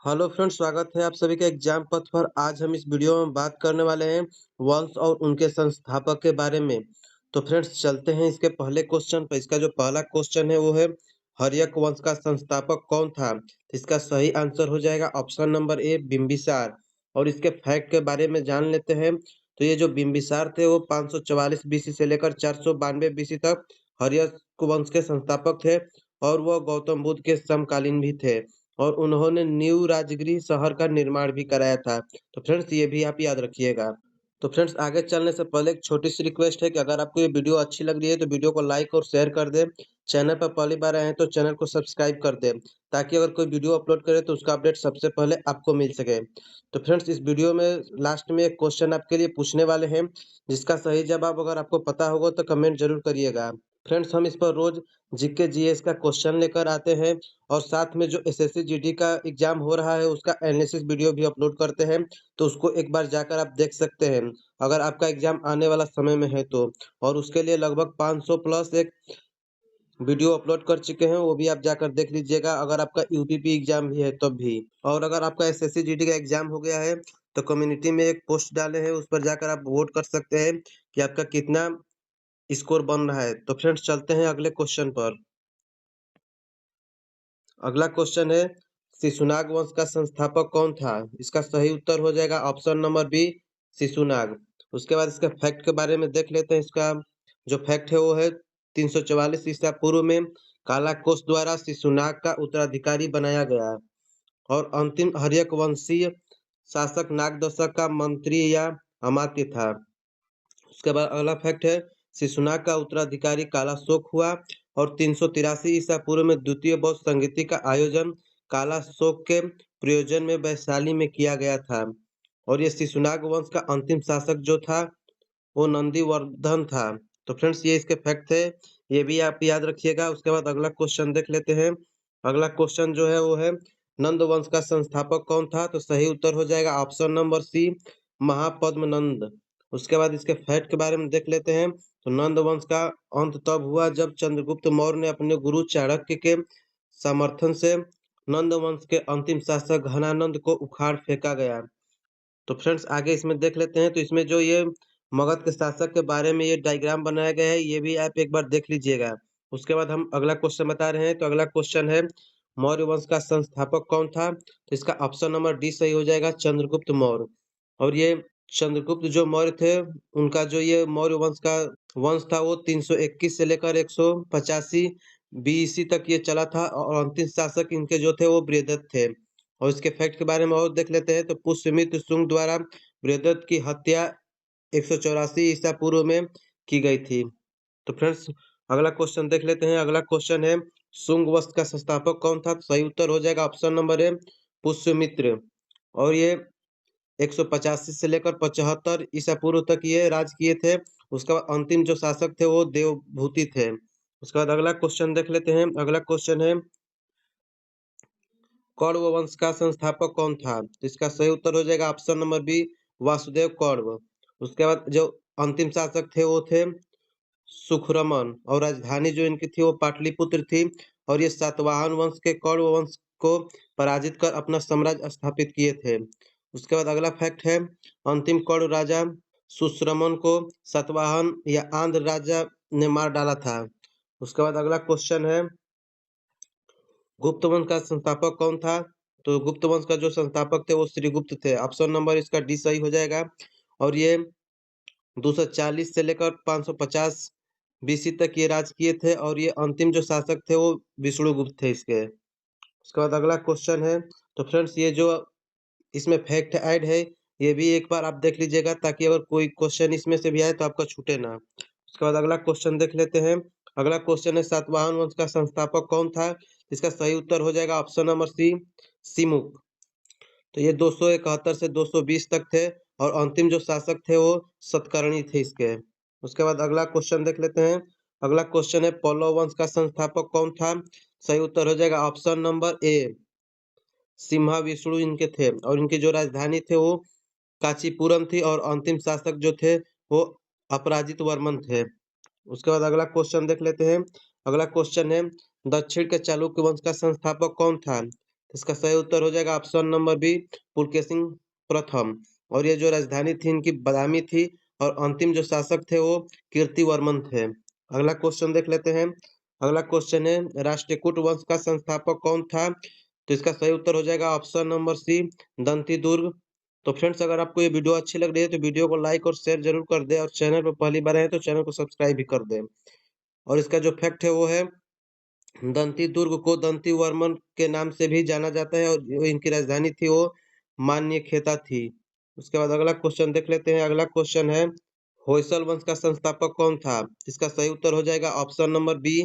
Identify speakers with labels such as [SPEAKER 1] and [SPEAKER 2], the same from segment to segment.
[SPEAKER 1] Hello friends, स्वागत है आप सभी के एग्जाम पथ पर। आज हम इस वीडियो में बात करने वाले हैं वंश और उनके संस्थापक के बारे में। तो फ्रेंड्स चलते हैं इसके पहले क्वेश्चन पर। इसका जो पहला क्वेश्चन है वो है हर्यक वंश का संस्थापक कौन था। इसका सही आंसर हो जाएगा ऑप्शन नंबर ए बिंबिसार। और इसके फैक्ट के बारे में जान लेते हैं। तो ये जो बिंबिसार थे वो 544 बीसी से लेकर 492 बीसी तक हर्यक वंश के संस्थापक थे। और वह गौतम बुद्ध के समकालीन भी थे। और उन्होंने न्यू राजगृह शहर का निर्माण भी कराया था। तो फ्रेंड्स ये भी आप याद रखिएगा। तो फ्रेंड्स आगे चलने से पहले एक छोटी सी रिक्वेस्ट है कि अगर आपको ये वीडियो अच्छी लग रही है तो वीडियो को लाइक और शेयर कर दें। चैनल पर पहली बार आए हैं तो चैनल को सब्सक्राइब कर दें, ताकि अगर कोई वीडियो अपलोड करे तो उसका अपडेट सबसे पहले आपको मिल सके। तो फ्रेंड्स इस वीडियो में लास्ट में एक क्वेश्चन आपके लिए पूछने वाले हैं, जिसका सही जवाब अगर आपको पता होगा तो कमेंट जरूर करिएगा। फ्रेंड्स हम इस पर रोज जीके जीएस का क्वेश्चन लेकर आते हैं। और साथ में जो एसएससी जीडी का एग्जाम हो रहा है उसका एनालिसिस वीडियो भी अपलोड करते हैं। तो उसको एक बार जाकर आप देख सकते हैं, अगर आपका एग्जाम आने वाला समय में है तो। और उसके लिए लगभग 500 प्लस एक वीडियो अपलोड कर चुके हैं, वो भी आप जाकर देख लीजिएगा, अगर आपका यूपीपी एग्जाम भी है तब भी। और अगर आपका एसएससी जीडी का एग्जाम हो गया है तो कम्युनिटी में एक पोस्ट डाले हैं, उस पर जाकर आप वोट कर सकते हैं कि आपका कितना स्कोर बन रहा है। तो फ्रेंड्स चलते हैं अगले क्वेश्चन पर। अगला क्वेश्चन है शिशुनाग वंश का संस्थापक कौन था। इसका सही उत्तर हो जाएगा ऑप्शन नंबर बी शिशुनाग। उसके बाद इसके फैक्ट के बारे में देख लेते हैं। इसका जो फैक्ट है वो है 344 ईसा पूर्व में कालाकोश द्वारा शिशुनाग का उत्तराधिकारी बनाया गया। और अंतिम हर्यक वंशीय शासक नागदशक का मंत्री या अमात्य था। उसके बाद अगला फैक्ट है शिशुनाग का उत्तराधिकारी कालाशोक हुआ। और 383 ईसा पूर्व में द्वितीय बौद्ध संगीति का आयोजन कालाशोक के प्रयोजन में वैशाली में किया गया था। और ये शिशुनाग वंश का अंतिम शासक जो था वो नंदीवर्धन था। तो फ्रेंड्स ये इसके फैक्ट थे, ये भी आप याद रखिएगा। उसके बाद अगला क्वेश्चन देख लेते हैं। अगला क्वेश्चन जो है वो है नंद वंश का संस्थापक कौन था। तो सही उत्तर हो जाएगा ऑप्शन नंबर सी महापद्मनंद। उसके बाद इसके फैक्ट के बारे में देख लेते हैं। तो नंद वंश का अंत तब हुआ जब चंद्रगुप्त मौर्य ने अपने गुरु चाणक्य के समर्थन से नंद वंश के अंतिम शासक घनानंद को उखाड़ फेंका गया। तो फ्रेंड्स आगे इसमें देख लेते हैं। तो इसमें जो ये मगध के शासक के बारे में ये डायग्राम बनाया गया है, ये भी आप एक बार देख लीजिएगा। उसके बाद हम अगला क्वेश्चन बता रहे हैं। तो अगला क्वेश्चन है मौर्य वंश का संस्थापक कौन था। तो इसका ऑप्शन नंबर डी सही हो जाएगा चंद्रगुप्त मौर्य। और ये चंद्रगुप्त जो मौर्य थे उनका जो ये मौर्य वंश का वंश था वो 321 से लेकर 185 बीसी तक ये चला था। और अंतिम शासक इनके जो थे वो बृहदत्त थे। और इसके फैक्ट के बारे में और देख लेते हैं। तो पुष्यमित्र शुंग द्वारा बृहदत्त की हत्या 184 ईसा पूर्व में की गई थी। तो फ्रेंड्स अगला क्वेश्चन देख लेते हैं। अगला क्वेश्चन है शुंग वंश का संस्थापक कौन था। तो सही उत्तर हो जाएगा ऑप्शन नंबर ए पुष्यमित्र। और ये 185 से लेकर 75 ईसा पूर्व तक ये राज किए थे। उसके बाद अंतिम जो शासक थे वो देवभूति थे। उसके बाद अगला क्वेश्चन देख लेते हैं। अगला क्वेश्चन है कौरव वंश का संस्थापक कौन था। तो इसका सही उत्तर हो जाएगा option number B Vasudev Kaurav. उसके बाद जो अंतिम शासक थे वो थे सुखरमन। और राजधानी जो इनकी थी वो पाटलिपुत्र थी। और ये सातवाहन वंश के कौरव वंश को पराजित कर अपना साम्राज्य स्थापित किए थे। उसके बाद अगला फैक्ट है अंतिम कौरव राजा सुश्रमन को सातवाहन या आंध्र राजा ने मार डाला था। उसके बाद अगला क्वेश्चन है गुप्त वंश का संस्थापक कौन था। तो गुप्त वंश का जो संस्थापक थे वो श्रीगुप्त थे। ऑप्शन नंबर इसका डी सही हो जाएगा। और ये 240 से लेकर 550 बीसी तक ये राज किए थे। और ये अंतिम जो शासक थे वो विष्णुगुप्त थे इसके। उसके बाद अगला क्वेश्चन है। तो फ्रेंड्स ये जो इसमें फैक्ट ऐड है ये भी एक बार आप देख लीजिएगा, ताकि अगर कोई क्वेश्चन इसमें से भी आए तो आपका छूटे ना। उसके बाद अगला क्वेश्चन देख लेते हैं। अगला क्वेश्चन है सातवाहन वंश का संस्थापक कौन था। इसका सही उत्तर हो जाएगा ऑप्शन नंबर सी सिमुक। तो ये 271 से 220 तक थे। और अंतिम जो शासक थे वो सतकर्णी थे इसके। उसके बाद अगला क्वेश्चन देख लेते हैं। अगला क्वेश्चन है पल्लव वंश का संस्थापक कौन था। सही उत्तर हो जाएगा ऑप्शन नंबर ए सिम्हा विष्णु इनके थे। और इनकी जो राजधानी थे वो कांचीपुरम थी। और अंतिम शासक जो थे वो अपराजित वर्मन थे। उसके बाद अगला क्वेश्चन देख लेते हैं। अगला क्वेश्चन है दक्षिण के चालुक्य वंश का संस्थापक कौन था। इसका सही उत्तर हो जाएगा ऑप्शन नंबर बी, पुलकेशिन प्रथम। और ये जो राजधानी थी इनकी बादामी थी और अंतिम जो शासक थे वो कीर्तिवर्मन थे। अगला क्वेश्चन देख लेते हैं। अगला क्वेश्चन है राष्ट्रकूट वंश का संस्थापक कौन था? तो इसका सही उत्तर हो जाएगा ऑप्शन नंबर सी, दंती दुर्ग। तो फ्रेंड्स अगर आपको ये वीडियो अच्छी लग रही है तो वीडियो को लाइक और शेयर जरूर कर दे, और चैनल पर पहली बार आए तो चैनल को सब्सक्राइब भी कर दे। और इसका जो फैक्ट है वो है, दंती दुर्ग को दंती वर्मन के नाम से भी जाना जाता है और जो इनकी राजधानी थी वो मान्यखेता थी। उसके बाद अगला क्वेश्चन देख लेते हैं। अगला क्वेश्चन है होयसल वंश का संस्थापक कौन था? इसका सही उत्तर हो जाएगा ऑप्शन नंबर बी,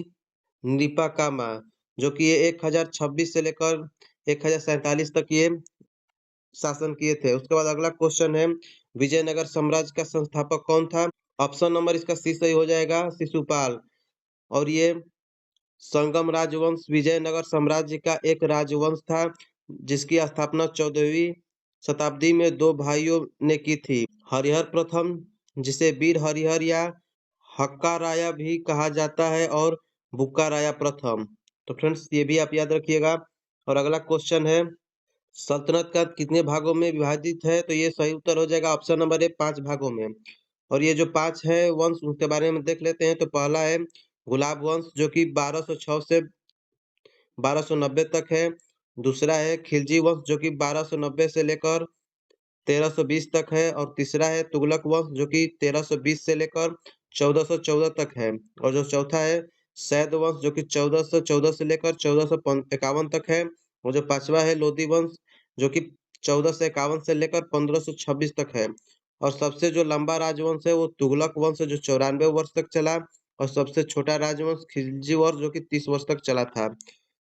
[SPEAKER 1] निपाकामा, जो कि ये 1026 से लेकर 1047 तक ये शासन किए थे। उसके बाद अगला क्वेश्चन है विजयनगर साम्राज्य का संस्थापक कौन था? ऑप्शन नंबर इसका सी सही हो जाएगा, शिशुपाल। और ये संगम राजवंश विजयनगर साम्राज्य का एक राजवंश था जिसकी स्थापना 14वीं शताब्दी में दो भाइयों ने की थी, हरिहर प्रथम, जिसे वीर हरिहर या हक्का राया भी कहा जाता है, और बुक्का राया प्रथम। तो फ्रेंड्स ये भी आप याद रखिएगा। और अगला क्वेश्चन है सल्तनत का कितने भागों में विभाजित है? तो ये सही उत्तर हो जाएगा ऑप्शन नंबर ए, 5 भागों में। और ये जो 5 है वंश उनके बारे में देख लेते हैं। तो पहला है गुलाब वंश जो कि 1206 से 1290 तक है। दूसरा है खिलजी वंश जो कि 1290 से लेकर 1320 तक है। और तीसरा है तुगलक वंश जो कि 1320 से लेकर 1414 तक है। और जो चौथा है सैद वंश जो कि 1414 से लेकर 1451 तक है। और जो पांचवा है लोधी वंश जो कि 1451 से लेकर 1526 तक है। और सबसे जो लंबा राजवंश है वो तुगलक वंश है जो 94 वर्ष तक चला। और सबसे छोटा राजवंश खिलजी वंश जो कि 30 वर्ष तक चला था।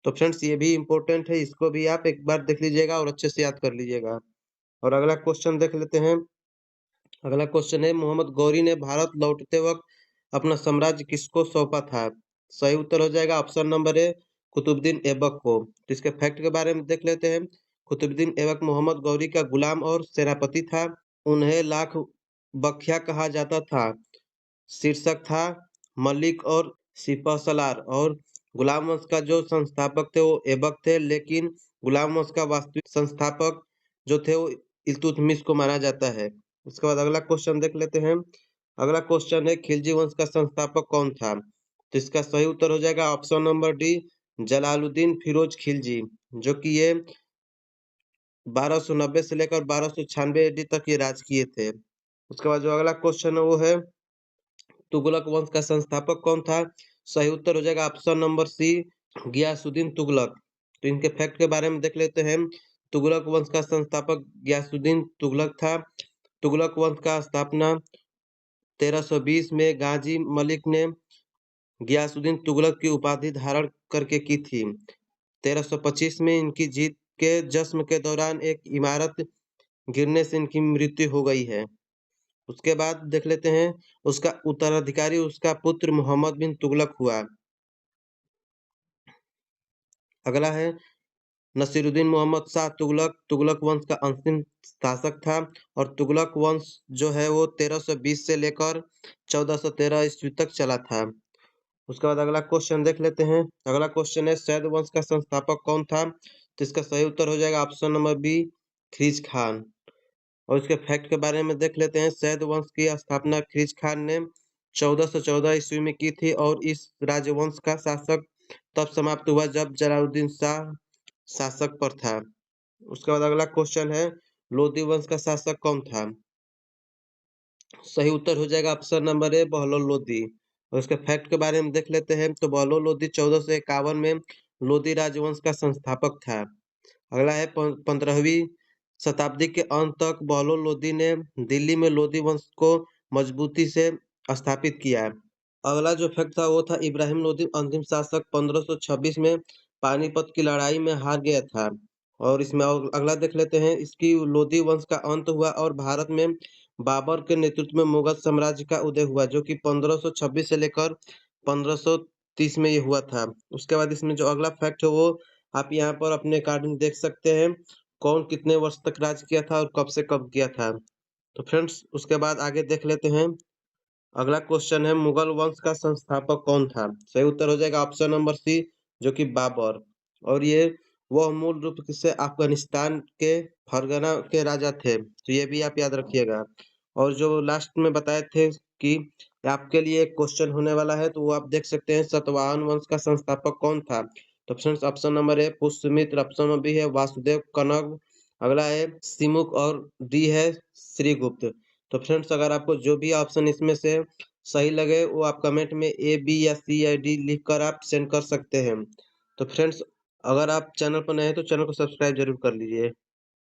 [SPEAKER 1] तो फ्रेंड्स ये भी इम्पोर्टेंट है, इसको भी आप एक बार देख लीजिएगा और अच्छे से याद कर लीजिएगा। और अगला क्वेश्चन देख लेते हैं। अगला क्वेश्चन है मोहम्मद गौरी ने भारत लौटते वक्त अपना साम्राज्य किसको सौंपा था? सही उत्तर हो जाएगा option number A, Qutubuddin Aibak को। तो इसके फैक्ट के बारे में देख लेते हैं। कुतुबुद्दीन ऐबक मोहम्मद गौरी का गुलाम और सेनापति था। उन्हें लाख बख्तियार कहा जाता था। शीर्षक था मलिक और सिपहसालार। और गुलाम वंश का जो संस्थापक थे वो ऐबक थे, लेकिन गुलाम वंश का वास्तविक संस्थापक जो थे वो इल्तुतमिश को माना जाता है। उसके बाद अगला क्वेश्चन देख लेते हैं। अगला क्वेश्चन है खिलजी वंश का संस्थापक कौन था? तो इसका सही उत्तर हो जाएगा option number D, Jalaluddin Firoz Khilji, जो कि ये 1290 से लेकर 1296 AD तक ये राज किए थे। उसके बाद जो अगला क्वेश्चन है वो है तुगलक वंश का संस्थापक कौन था? सही उत्तर हो जाएगा option number C, Ghiyasuddin Tughlaq. तो इनके फैक्ट के बारे में देख लेते हैं। तुगलक वंश का संस्थापक गियासुद्दीन तुगलक था। तुगलक वंश का स्थापना 1320 में गाजी मलिक ने गियासुद्दीन तुगलक की उपाधि धारण करके की थी। 1325 में इनकी जीत के जश्न के दौरान एक इमारत गिरने से इनकी मृत्यु हो गई है। उसके बाद देख लेते हैं उसका उत्तराधिकारी उसका पुत्र मोहम्मद बिन तुगलक हुआ। अगला है नसीरुद्दीन मोहम्मद शाह तुगलक, तुगलक वंश का अंतिम शासक था। और तुगलक वंश जो है वो 1320 से लेकर 1413 ईस्वी तक चला था। उसके बाद अगला क्वेश्चन देख लेते हैं। अगला क्वेश्चन है सैद वंश का संस्थापक कौन था? तो इसका सही उत्तर हो जाएगा ऑप्शन नंबर बी, खिज खान। और इसके फैक्ट के बारे में देख लेते हैं। सैद वंश की स्थापना खिज खान ने 1414 ईस्वी में की थी। और इस राजवंश का शासक तब समाप्त हुआ जब जलालुद्दीन शाह शासक पर था। उसके बाद अगला क्वेश्चन है लोधी वंश का शासक कौन था? सही उत्तर हो जाएगा ऑप्शन नंबर ए, बहलोल लोधी। और उसके फैक्ट के बारे में देख लेते हैं। तो बहलोल लोधी 1451 में लोधी राजवंश का संस्थापक था। अगला है 15वीं शताब्दी के अंत तक बहलोल लोधी ने दिल्ली में लोधी वंश को मजबूती से स्थापित किया। अगला जो फैक्ट था वो था इब्राहिम लोधी अंतिम शासक 1526 में पानीपत की लड़ाई में हार गया था। और इसमें अगला देख लेते हैं। इसकी लोधी वंश का अंत हुआ और भारत में बाबर के नेतृत्व में मुगल साम्राज्य का उदय हुआ, जो कि 1526 से लेकर 1530 में ये हुआ था। उसके बाद इसमें जो अगला फैक्ट है वो आप यहाँ पर अपने अकॉर्डिंग देख सकते हैं, कौन कितने वर्ष तक राज किया था और कब से कब किया था। तो फ्रेंड्स उसके बाद आगे देख लेते हैं। अगला क्वेश्चन है मुगल वंश का संस्थापक कौन था? सही उत्तर हो जाएगा ऑप्शन नंबर सी, जो कि बाबर। और ये वह मूल रूप से अफ़गानिस्तान के फरगना के राजा थे, तो ये भी आप याद रखिएगा। और जो लास्ट में बताए थे कि आपके लिए एक क्वेश्चन होने वाला है, तो वो आप देख सकते हैं सातवाहन वंश का संस्थापक कौन था? तो friends option number A Pushyamitra, option number B है वासुदेव कनग, अगला है सिमुक और डी है श्रीगुप्त। तो फ्रेंड्स अगर आपको जो भी ऑप्शन इसमें से सही लगे वो आप कमेंट में ए, बी या सी या डी लिखकर आप सेंड कर सकते हैं। तो फ्रेंड्स अगर आप चैनल पर नए हैं तो चैनल को सब्सक्राइब ज़रूर कर लीजिए।